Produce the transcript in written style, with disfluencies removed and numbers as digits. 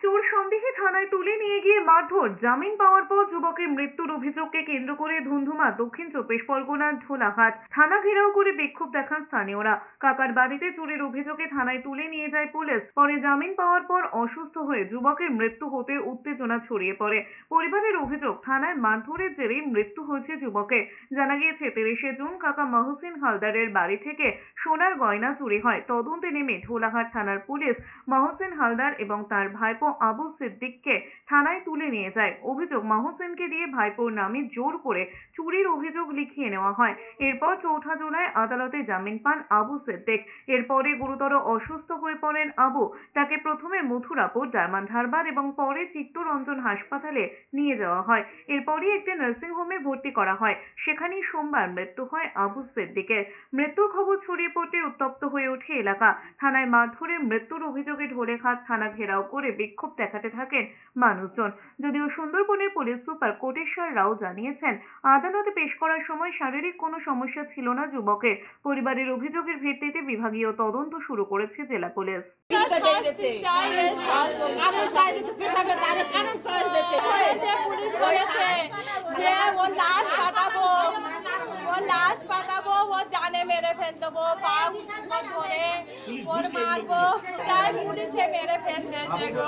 চোর সন্দেহে থানায় তুলে নিয়ে গিয়ে মারধর, জামিন পাওয়ার পর যুবকের মৃত্যুর অভিযোগকে কেন্দ্র করে ধুন্ধুমা দক্ষিণ চব্বিশ পরগনার ঢোলাহাট। থানা ঘেরাও করে বিক্ষোভ দেখান স্থানীয়রা। কাকার বাড়িতে চুরির অভিযোগে থানায় তুলে নিয়ে যায় পুলিশ। পরে জামিন পাওয়ার পর অসুস্থ হয়ে যুবকের মৃত্যু হতে উত্তেজনা ছড়িয়ে পড়ে। পরিবারের অভিযোগ, থানায় মারধরের জেরেই মৃত্যু হয়েছে যুবকের। জানা গিয়েছে 30শে জুন কাকা মহসিন হালদারের বাড়ি থেকে সোনার গয়না চুরি হয়। তদন্তে নেমে ঢোলাহাট থানার পুলিশ মহসিন হালদার এবং তার ভাইপো আবু সিদ্দিককে থানায় তুলে নিয়ে যায়। অভিযোগ, মহসিনকে দিয়ে ভাইপোর নামে জোর করে চুরির অভিযোগ লিখিয়ে নেওয়া হয়। এরপর 4 জুলাই আদালতে জামিন পান আবু সিদ্দিক। এরপরে গুরুতর অসুস্থ হয়ে পড়েন আবু। তাকে প্রথমে মথুরাপুর, ডায়মন্ড হারবার এবং পরে চিত্তরঞ্জন হাসপাতালে নিয়ে যাওয়া হয়। এরপরই একটি নার্সিং হোমে ভর্তি করা হয়। সেখানেই সোমবার মৃত্যু হয় আবু সিদ্দিকের। মৃত্যুর খবর ছড়িয়ে পড়তে উত্তপ্ত হয়ে ওঠে এলাকা। থানায় মারধরে মৃত্যুর অভিযোগে ঢোলেহাট থানা ঘেরাও করে বিক্ষোভ দেখাতে থাকেন মানুষজন। যদিও সুন্দরবনের পুলিশ সুপার কোটেশ্বর রাও জানিয়েছেন, আদালতে পেশ করার সময় শারীরিক কোনো সমস্যা ছিল না যুবকের। পরিবারের অভিযোগের ভিত্তিতে বিভাগীয় তদন্ত শুরু করেছে জেলা পুলিশ। লাশ পাঠাবো, ও জানে মেরে ফেল দেবো, পা ধরে ওর মারবো, চাই পুলিশে মেরে ফেল দেবে গো।